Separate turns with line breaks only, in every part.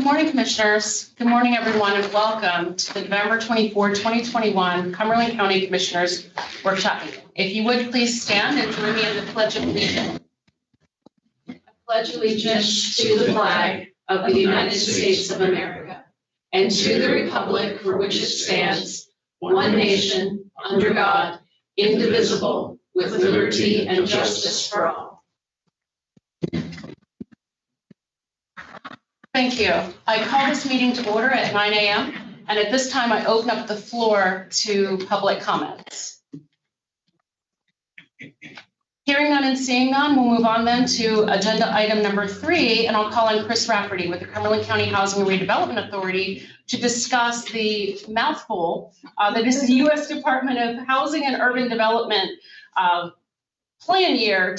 morning, Commissioners. Good morning, everyone, and welcome to the November 24, 2021 Cumberland County Commissioners Workshop meeting. If you would please stand and join me in the Pledge of Allegiance. I pledge allegiance to the flag of the United States of America and to the republic for which it stands, one nation, under God, indivisible, with liberty and justice for all. Thank you. I call this meeting to order at 9 a.m. and at this time I open up the floor to public comments. Hearing none and seeing none, we'll move on then to agenda item number 3, and I'll call on Chris Rafferty with the Cumberland County Housing and Redevelopment Authority to discuss the mouthful that is the U.S. Department of Housing and Urban Development plan year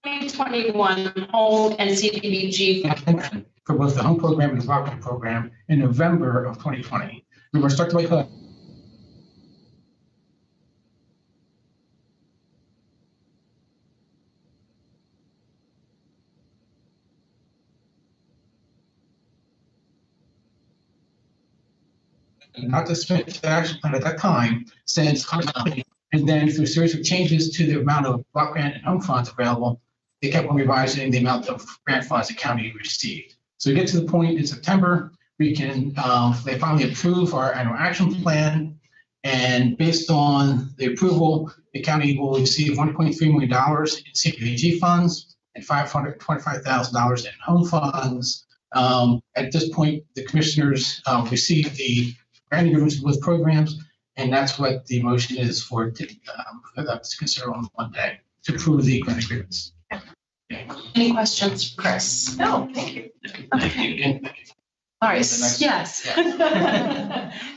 2021 home and CDBG
for both the home program and the development program in November of 2020. We were started by HUD. Not to submit the action plan at that time, since and then through a series of changes to the amount of block grant and home funds available, they kept on revising the amount of grant funds the county received. So we get to the point in September, we can, they finally approve our annual action plan. And based on the approval, the county will receive $1.3 million in CDBG funds and $525,000 in home funds. At this point, the commissioners received the grant agreements with programs, and that's what the motion is for us to consider on one day to approve the grant agreements.
Any questions for Chris?
No, thank you.
Okay. All right, yes.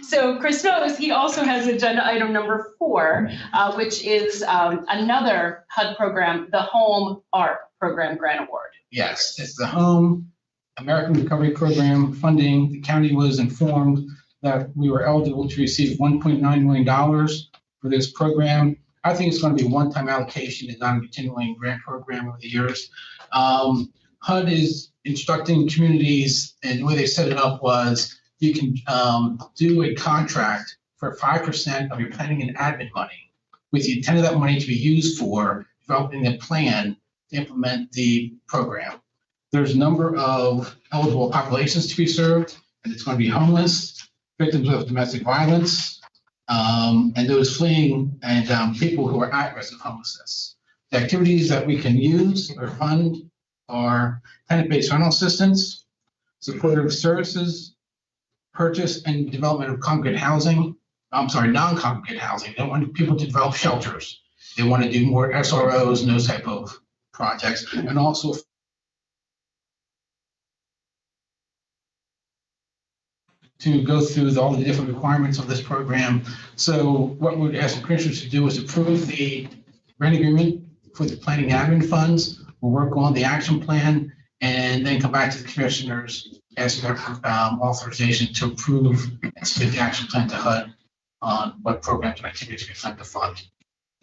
So Chris knows he also has agenda item number 4, which is another HUD program, the Home ARP Program Grant Award.
Yes, it's the Home American Recovery Program funding. The county was informed that we were eligible to receive $1.9 million for this program. I think it's going to be a one-time allocation and not a continuing grant program over the years. HUD is instructing communities, and the way they set it up was you can do a contract for 5% of your planning and admin money, with the intent of that money to be used for developing a plan to implement the program. There's a number of eligible populations to be served, and it's going to be homeless, victims of domestic violence, and those fleeing and people who are at risk of homelessness. The activities that we can use or fund are tenant-based rental assistance, supportive services, purchase and development of non-congregate housing. They don't want people to develop shelters. They want to do more SROs and those type of projects, and also to go through all the different requirements of this program. So what we would ask the commissioners to do is approve the grant agreement for the planning admin funds. We'll work on the action plan and then come back to the commissioners, asking their authorization to approve and submit the action plan to HUD on what programs and activities we plan to fund.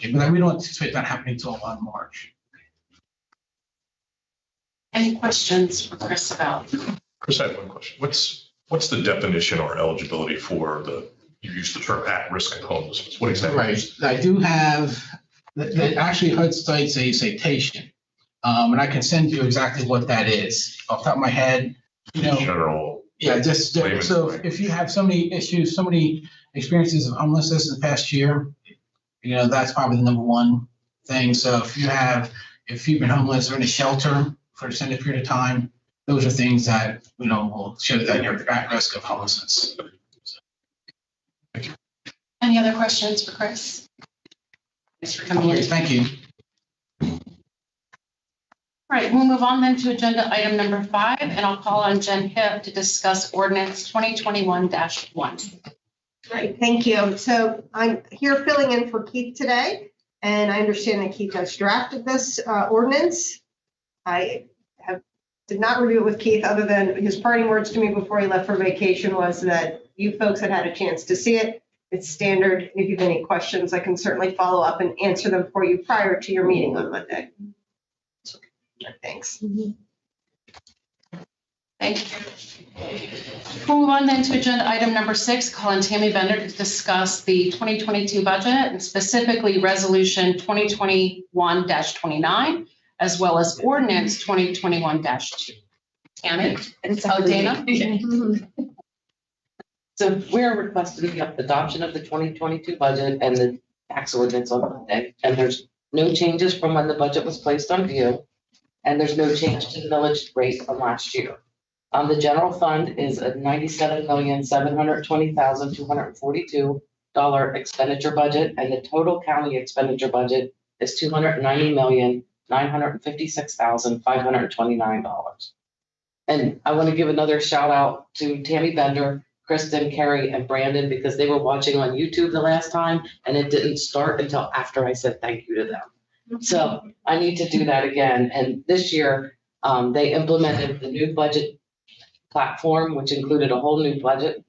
Okay, but we don't anticipate that happening until March.
Any questions for Chris about?
Chris, I have one question. What's the definition or eligibility for you used the term at-risk homelessness? What exactly?
Right. I do have, actually HUD cites a citation, and I can send you exactly what that is off the top of my head.
General.
Yeah, just so if you have so many issues, so many experiences of homelessness in the past year, that's probably the number one thing. So if you've been homeless or in a shelter for an extended period of time, those are things that will show that you're at risk of homelessness.
Thank you.
Any other questions for Chris? Thanks for coming in.
Thank you.
All right, we'll move on then to agenda item number 5, and I'll call on Jen Hipp to discuss ordinance 2021-1.
Great, thank you. So I'm here filling in for Keith today, and I understand that Keith has drafted this ordinance. Did not review it with Keith, other than his parting words to me before he left for vacation was that you folks had a chance to see it. It's standard. If you have any questions, I can certainly follow up and answer them for you prior to your meeting on Monday. Thanks.
Thank you. We'll move on then to agenda item number 6, call on Tammy Bender to discuss the 2022 budget and specifically resolution 2021-29, as well as ordinance 2021-2. Tammy? Oh, Dana?
So we're requesting the adoption of the 2022 budget and the tax ordinance on Monday. And there's no changes from when the budget was placed on view. And there's no change to the millage rate from last year. The general fund is a $97,720,242 expenditure budget. And the total county expenditure budget is $290,956,529. And I want to give another shout out to Tammy Bender, Kristen, Carrie, and Brandon, because they were watching on YouTube the last time and it didn't start until after I said thank you to them. So I need to do that again. And this year, they implemented the new budget platform, which included a whole new budget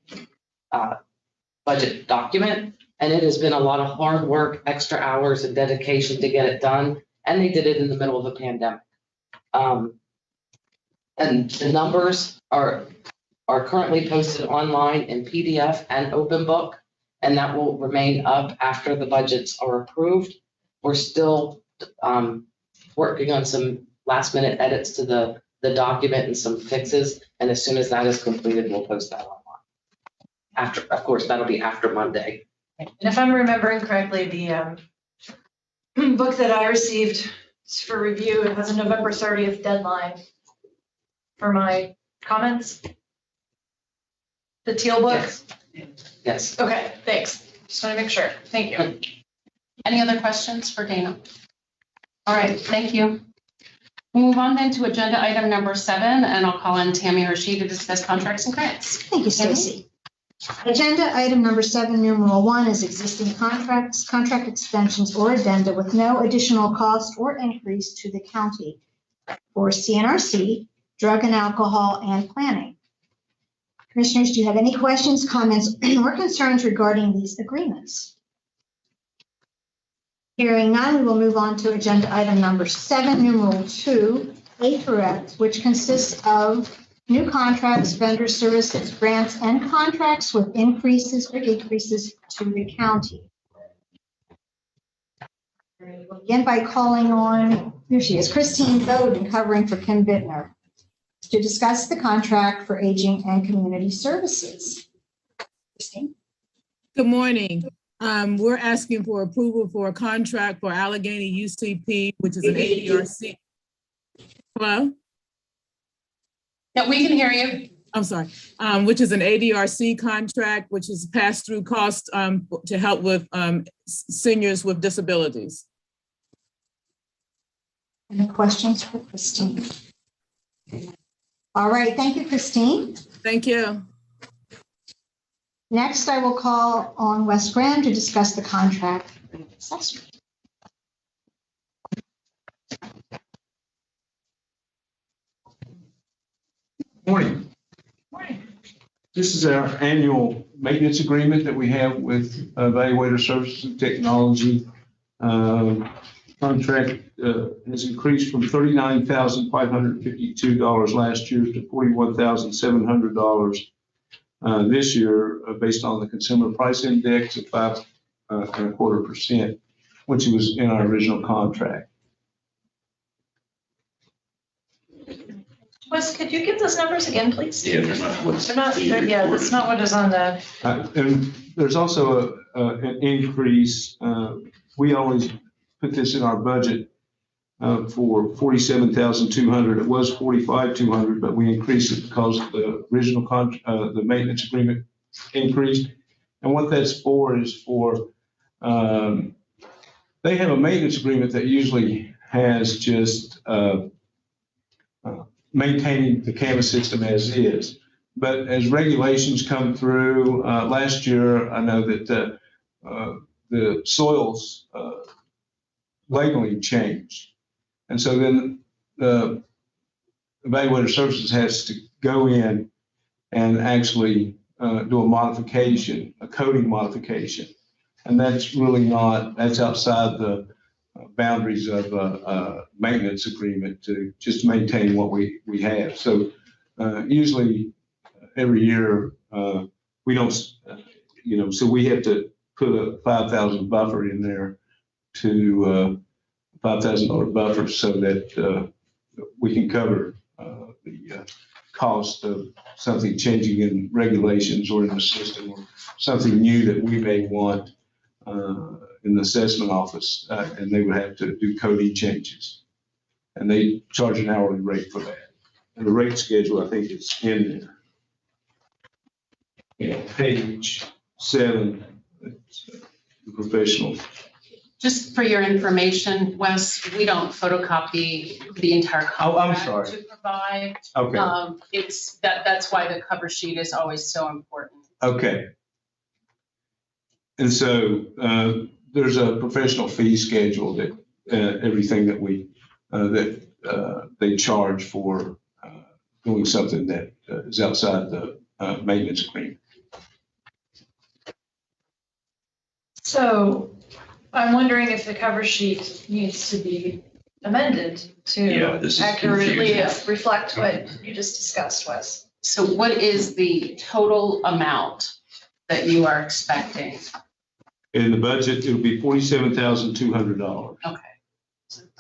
document. And it has been a lot of hard work, extra hours and dedication to get it done. And they did it in the middle of a pandemic. And the numbers are currently posted online in PDF and open book, and that will remain up after the budgets are approved. We're still working on some last minute edits to the document and some fixes. And as soon as that is completed, we'll post that online. After, of course, that'll be after Monday.
And if I'm remembering correctly, the book that I received for review, it has a November 30th deadline for my comments. The teal book?
Yes.
Okay, thanks. Just want to make sure. Thank you.
Any other questions for Dana? All right, thank you. We'll move on then to agenda item number 7, and I'll call on Tammy Hershey to discuss contracts and grants.
Thank you, Stacy. Agenda item number 7, numeral 1 is existing contracts, contract extensions, or addenda with no additional cost or increase to the county for CNRC, drug and alcohol, and planning. Commissioners, do you have any questions, comments, or concerns regarding these agreements? Hearing none, we will move on to agenda item number 7, numeral 2, A through F, which consists of new contracts, vendor services, grants, and contracts with increases or decreases to the county. We'll begin by calling on, here she is, Christine Bowden, covering for Kim Bittner, to discuss the contract for aging and community services. Christine?
Good morning. We're asking for approval for a contract for Allegheny UCP, which is an ADRC. Hello?
Yeah, we can hear you.
I'm sorry, which is an ADRC contract, which is pass-through cost to help with seniors with disabilities.
Any questions for Christine? All right, thank you, Christine.
Thank you.
Next, I will call on Wes Graham to discuss the contract for the assessor.
Morning. This is our annual maintenance agreement that we have with Evaluator Services and Technology. Contract has increased from $39,552 last year to $41,700 this year, based on the consumer price index of 5.25%, which was in our original contract.
Wes, could you give those numbers again, please?
Yeah, they're not what's.
Yeah, that's not what is on the.
And there's also an increase. We always put this in our budget for $47,200. It was $45,200, but we increased it because the original the maintenance agreement increased. And what that's for is for, they have a maintenance agreement that usually has just maintaining the camera system as is. But as regulations come through, last year, I know that the soils labeling changed. And so then the evaluator services has to go in and actually do a modification, a coding modification. And that's really not, that's outside the boundaries of a maintenance agreement to just maintain what we have. So usually every year we don't, so we have to put a 5,000 buffer in there to $5,000 buffer so that we can cover the cost of something changing in regulations or in the system, or something new that we may want in the assessment office, and they would have to do coding changes. And they charge an hourly rate for that. And the rate schedule, I think it's in there. Yeah, page 7, it's, the professional.
Just for your information, Wes, we don't photocopy the entire
Oh, I'm
contract
sorry.
to provide.
Okay,
That's why the cover sheet is always so important.
okay. And so there's a professional fee schedule that everything that they charge for doing something that is outside the maintenance agreement.
So I'm wondering if the cover sheet needs to be amended
Yeah,
to
this is
accurately
confusing.
reflect what you just discussed, Wes.
So what is the total amount that you are expecting?
In the budget, it'll be $47,200.
Okay.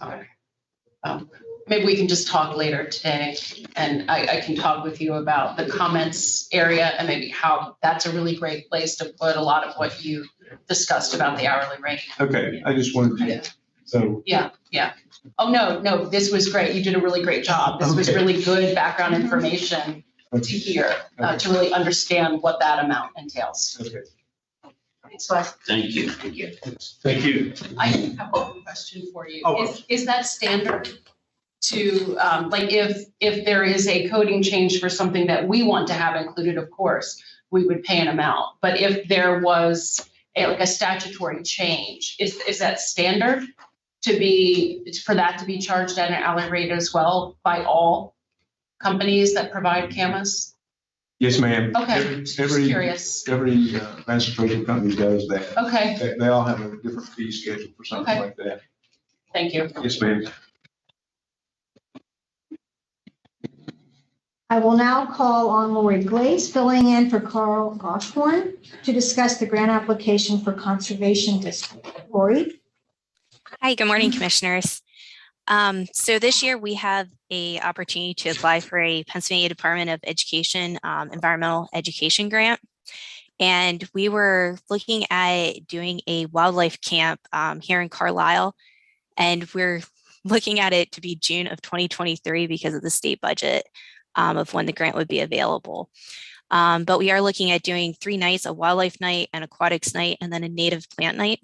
Okay. Maybe we can just talk later today, and I can talk with you about the comments area and maybe how that's a really great place to put a lot of what you discussed about the hourly rate.
Okay, I just wanted to, so,
Yeah. Oh, no, this was great. You did a really great job. This was
Okay.
really good background information to hear, to really understand what that amount entails.
okay.
Thanks, Wes.
Thank you.
Thank you.
Thank you.
I have one question for you.
Oh.
Is that standard to, like, if there is a coding change for something that we want to have included, of course, we would pay an amount. But if there was like a statutory change, is that standard for that to be charged at an hourly rate as well by all companies that provide cameras?
Yes, ma'am.
Okay, just
Every
curious.
master tracing company does that.
Okay,
They all have a different fee schedule for something
Okay.
like that.
thank you.
Yes, ma'am.
I will now call on Lori Glaze, filling in for Carl Goshorn, to discuss the grant application for Conservation District. Lori?
Hi, good morning, Commissioners. So this year we have a opportunity to apply for a Pennsylvania Department of Education environmental education grant. And we were looking at doing a wildlife camp here in Carlisle. And we're looking at it to be June of 2023 because of the state budget of when the grant would be available. But we are looking at doing 3 nights, a wildlife night, an aquatics night, and then a native plant night.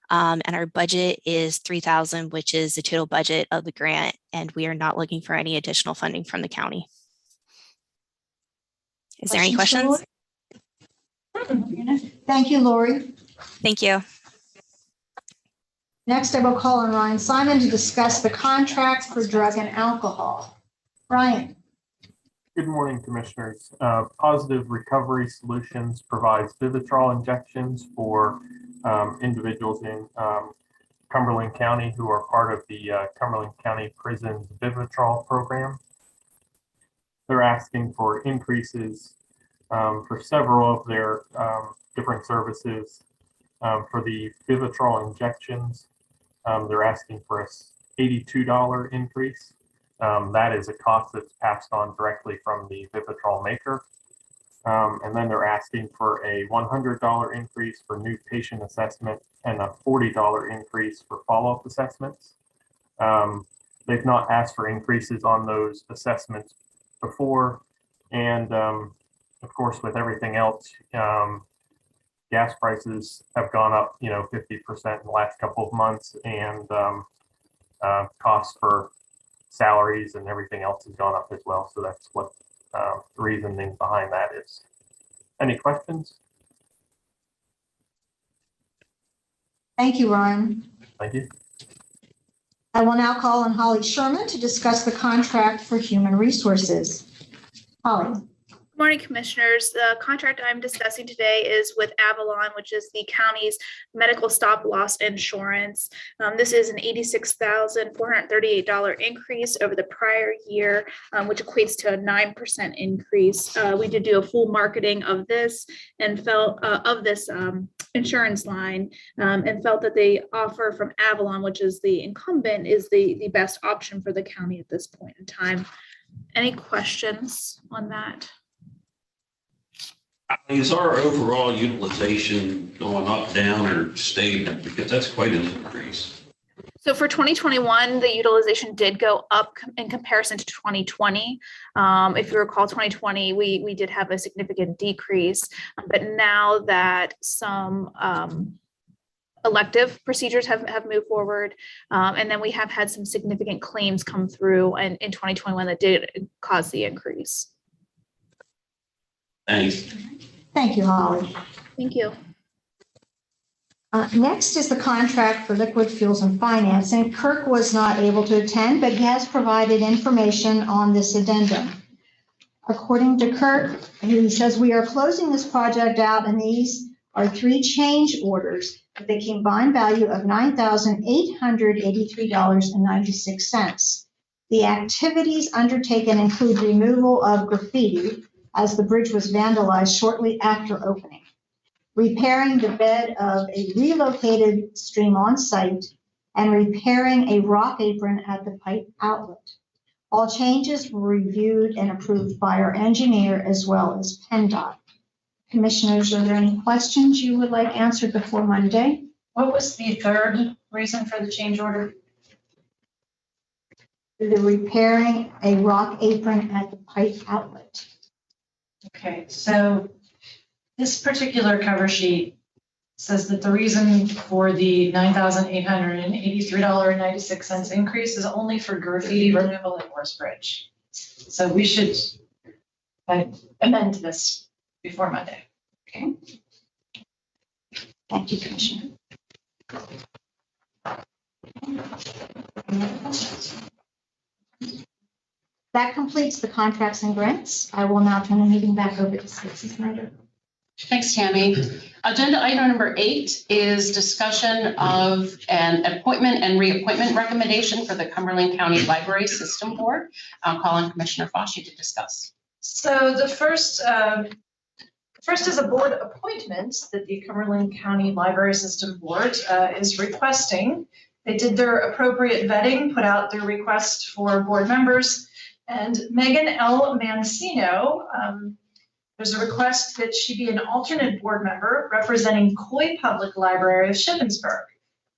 And our budget is $3,000, which is the total budget of the grant. And we are not looking for any additional funding from the county. Is there any questions?
Thank you, Lori.
Thank you.
Next, I will call on Ryan Simon to discuss the contract for drug and alcohol. Ryan?
Good morning, Commissioners. Positive Recovery Solutions provides Vivitrol injections for individuals in Cumberland County who are part of the Cumberland County Prisons Vivitrol program. They're asking for increases for several of their different services. For the Vivitrol injections, they're asking for a $82 increase. That is a cost that's passed on directly from the Vivitrol maker. And then they're asking for a $100 increase for new patient assessment and a $40 increase for follow-up assessments. They've not asked for increases on those assessments before. And of course, with everything else, gas prices have gone up, 50% in the last couple of months, and costs for salaries and everything else has gone up as well. So that's what the reasoning behind that is. Any questions?
Thank you, Ryan.
Thank you.
I will now call on Holly Sherman to discuss the contract for human resources. Holly.
Good morning, Commissioners. The contract I'm discussing today is with Avalon, which is the county's medical stop loss insurance. This is an $86,438 increase over the prior year, which equates to a 9% increase. We did do a full marketing of this and felt of this insurance line and felt that the offer from Avalon, which is the incumbent, is the best option for the county at this point in time. Any questions on that?
Is our overall utilization going up, down, or stable? Because that's quite an increase.
So for 2021, the utilization did go up in comparison to 2020. If you recall, 2020, we did have a significant decrease, but now that some elective procedures have moved forward, and then we have had some significant claims come through in 2021 that did cause the increase.
Thanks.
Thank you, Holly.
Thank you.
Next is the contract for liquid fuels and finance. And Kirk was not able to attend, but he has provided information on this addendum. According to Kirk, he says, we are closing this project out, and these are 3 change orders with a combined value of $9,883.96. The activities undertaken include removal of graffiti, as the bridge was vandalized shortly after opening, repairing the bed of a relocated stream on site, and repairing a rock apron at the pipe outlet. All changes were reviewed and approved by our engineer as well as PennDOT. Commissioners, are there any questions you would like answered before Monday?
What was the third reason for the change order?
The repairing a rock apron at the pipe outlet.
Okay, so this particular cover sheet says that the reason for the $9,883.96 increase is only for graffiti removal at Morse Bridge. So we should amend this before Monday.
Okay. Thank you, Commissioner. That completes the contracts and grants. I will now turn the meeting back over to Stacey Snyder.
Thanks, Tammy. Agenda item number 8 is discussion of an appointment and reappointment recommendation for the Cumberland County Library System Board. I'll call on Commissioner Fauci to discuss.
So the first is a board appointment that the Cumberland County Library System Board is requesting. They did their appropriate vetting, put out their request for board members, and Megan L. Mancino, there's a request that she be an alternate board member representing Coy Public Library of Shippensburg.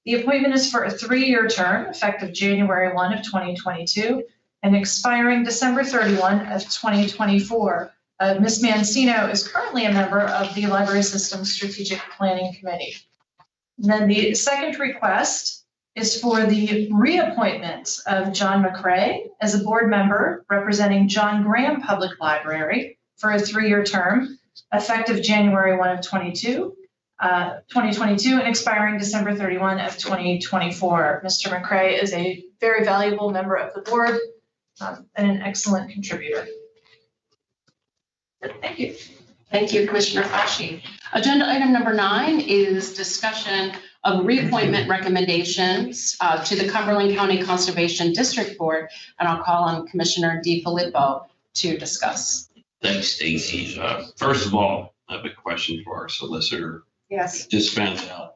The appointment is for a 3-year term, effective January 1 of 2022 and expiring December 31 of 2024. Ms. Mancino is currently a member of the Library System Strategic Planning Committee. And then the second request is for the reappointment of John McCrae as a board member representing John Graham Public Library for a 3-year term, effective January 1 of 2022 and expiring December 31 of 2024. Mr. McCrae is a very valuable member of the board and an excellent contributor. Thank you.
Thank you, Commissioner Fauci. Agenda item number 9 is discussion of reappointment recommendations to the Cumberland County Conservation District Board, and I'll call on Commissioner DiFilippo to discuss.
Thanks, Stacey. First of all, I have a question for our solicitor.
Yes.
Just found out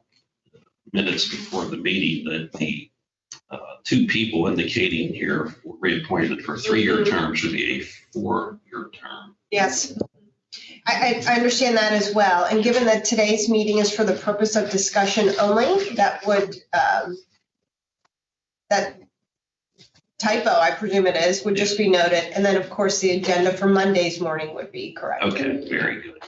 minutes before the meeting that the 2 people indicating here were reappointed for 3-year terms should be a 4-year term.
Yes. I understand that as well. And given that today's meeting is for the purpose of discussion only, that would, that typo, I presume it is, would just be noted. And then, of course, the agenda for Monday's morning would be correct.
Okay, very good.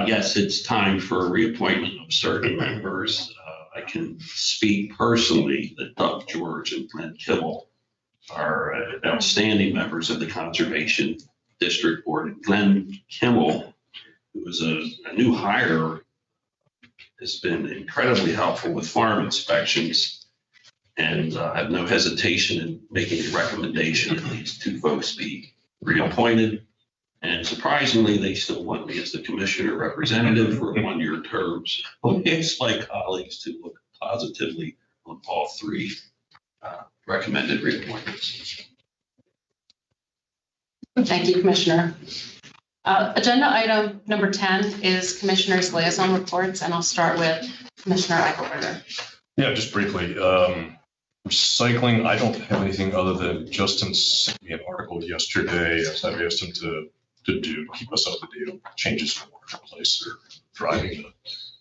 Yes, it's time for a reappointment of certain members. I can speak personally that Doug George and Glenn Kibble are outstanding members of the Conservation district board. Glenn Kimmel, who is a new hire, has been incredibly helpful with farm inspections. And I have no hesitation in making a recommendation that these two folks be reappointed. And surprisingly, they still want me as the commissioner representative for one-year terms. It's my colleagues to look positively on all three recommended reappointments.
Thank you, Commissioner. Agenda item number 10 is Commissioner's liaison reports, and I'll start with Commissioner Eichelberger.
Yeah, just briefly. Recycling, I don't have anything other than Justin sent me an article yesterday, as I've asked him to do, keep us up to date on changes to the marketplace or driving the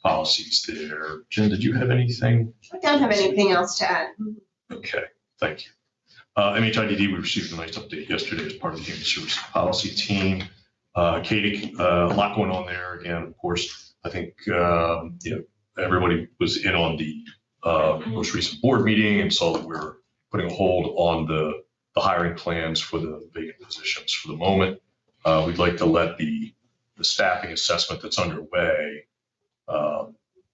policies there. Jen, did you have anything?
I don't have anything else to add.
Okay, thank you. MHIDD, we received a nice update yesterday as part of the Human Services Policy team. Katie, a lot going on there. Again, of course, I think everybody was in on the most recent board meeting and saw that we're putting a hold on the hiring plans for the vacant positions for the moment. We'd like to let the staffing assessment that's underway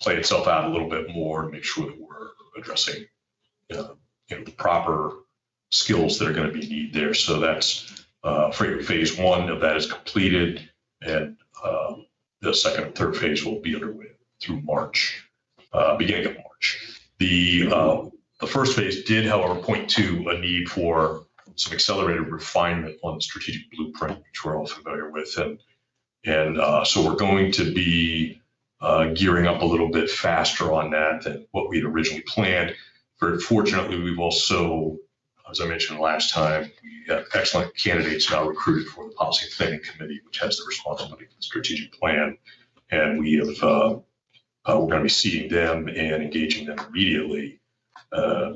play itself out a little bit more and make sure that we're addressing the proper skills that are going to be needed there. So that's phase one of that is completed, and the second and third phase will be underway through March, beginning of March. The first phase did, however, point to a need for some accelerated refinement on the strategic blueprint, which we're all familiar with, and so we're going to be gearing up a little bit faster on that than what we had originally planned. Very fortunately, we've also, as I mentioned last time, we have excellent candidates now recruited for the Policy and Planning Committee, which has the responsibility for the strategic plan. And we have, we're going to be seating them and engaging them immediately. I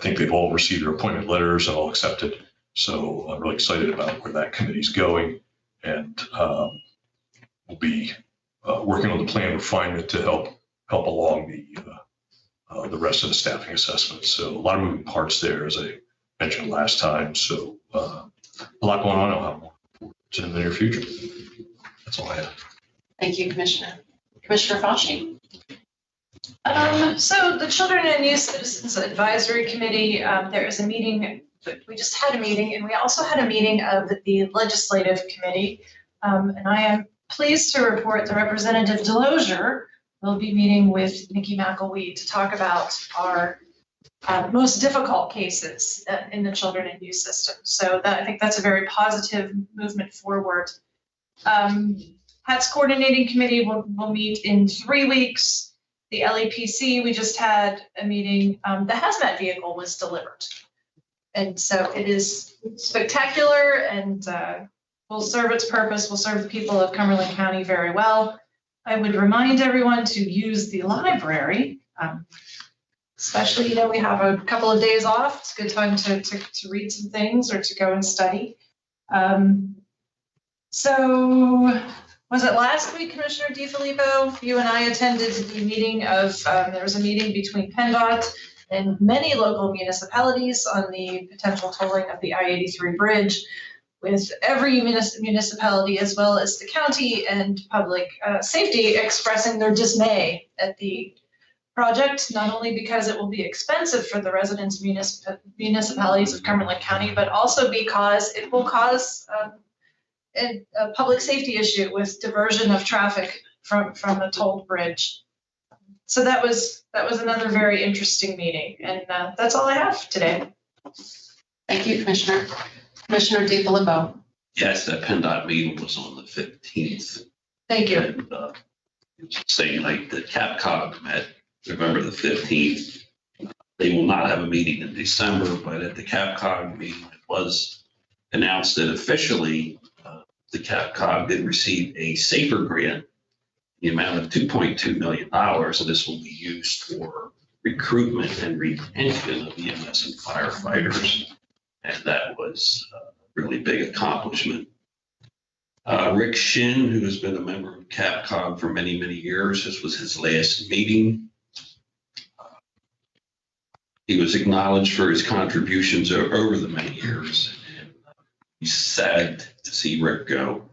think they've all received their appointment letters and all accepted. So I'm really excited about where that committee's going. And we'll be working on the plan refinement to help along the rest of the staffing assessment. So a lot of moving parts there, as I mentioned last time. So a lot going on. I'll have more in the near future. That's all I have.
Thank you, Commissioner. Commissioner Fauci.
So the Children and Youth Citizens Advisory Committee, there is a meeting, we just had a meeting, and we also had a meeting of the Legislative Committee. And I am pleased to report the Representative Delozier will be meeting with Nikki McElwee to talk about our most difficult cases in the children and youth system. So I think that's a very positive movement forward. HATS Coordinating Committee will meet in 3 weeks. The LEPC, we just had a meeting. The hazmat vehicle was delivered. And so it is spectacular and will serve its purpose, will serve the people of Cumberland County very well. I would remind everyone to use the library, especially, we have a couple of days off. It's a good time to read some things or to go and study. So was it last week, Commissioner DiFilippo, you and I attended the meeting of, there was a meeting between PennDOT and many local municipalities on the potential tolling of the I-83 bridge, with every municipality as well as the county and public safety expressing their dismay at the project, not only because it will be expensive for the residents municipalities of Cumberland County, but also because it will cause a public safety issue with diversion of traffic from a tolled bridge. So that was another very interesting meeting, and that's all I have today.
Thank you, Commissioner. Commissioner DiFilippo.
Yes, that PennDOT meeting was on the 15th.
Thank you.
And same night that CapCog met, November the 15th. They will not have a meeting in December, but at the CapCog meeting, it was announced that officially the CapCog did receive a SAFER grant, the amount of $2.2 million, and this will be used for recruitment and retention of EMS and firefighters. And that was a really big accomplishment. Rick Shin, who has been a member of CapCog for many, many years, this was his last meeting. He was acknowledged for his contributions over the many years. And sad to see Rick go,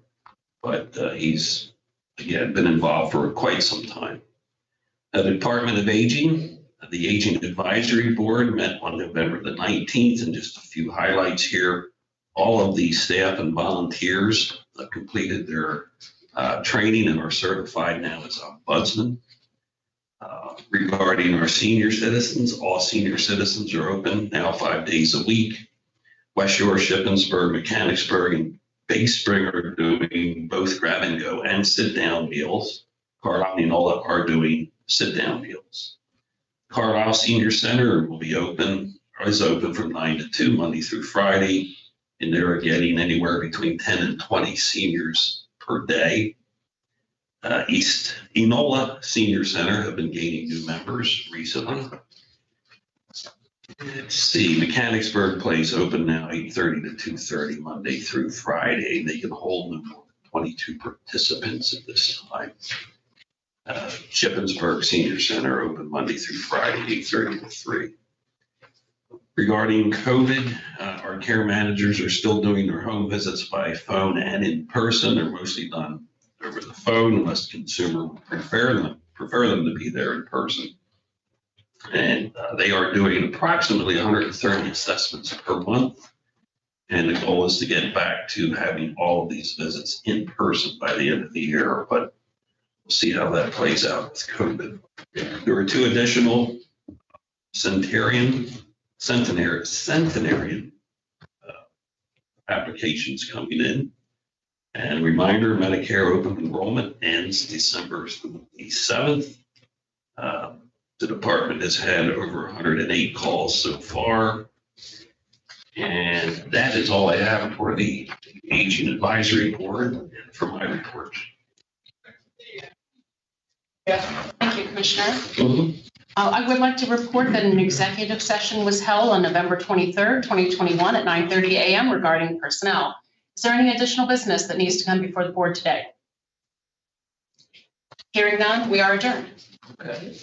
but he's, again, been involved for quite some time. The Department of Aging, the Aging Advisory Board met on November the 19th, and just a few highlights here. All of the staff and volunteers completed their training and are certified now as ombudsman. Regarding our senior citizens, all senior citizens are open now 5 days a week. West Shore, Shippensburg, Mechanicsburg, and Big Spring are doing both grab and go and sit down meals. Carlisle and Enola are doing sit down meals. Carlisle Senior Center will be open, or is open from 9 to 2 Monday through Friday, and they're getting anywhere between 10 and 20 seniors per day. East Enola Senior Center have been gaining new members recently. Let's see, Mechanicsburg Place open now 8:30 to 2:30 Monday through Friday. They can hold no more than 22 participants at this time. Shippensburg Senior Center open Monday through Friday, 8:30 to 3. Regarding COVID, our care managers are still doing their home visits by phone and in person. They're mostly done over the phone unless consumer prefer them to be there in person. And they are doing approximately 130 assessments per month. And the goal is to get back to having all of these visits in person by the end of the year, but we'll see how that plays out with COVID. There were 2 additional centenarian applications coming in. And reminder, Medicare open enrollment ends December 7th. The department has had over 108 calls so far. And that is all I have for the Aging Advisory Board and for my report.
Thank you, Commissioner. I would like to report that an executive session was held on November 23rd, 2021 at 9:30 a.m. regarding personnel. Is there any additional business that needs to come before the board today? Hearing none, we are adjourned.
Okay.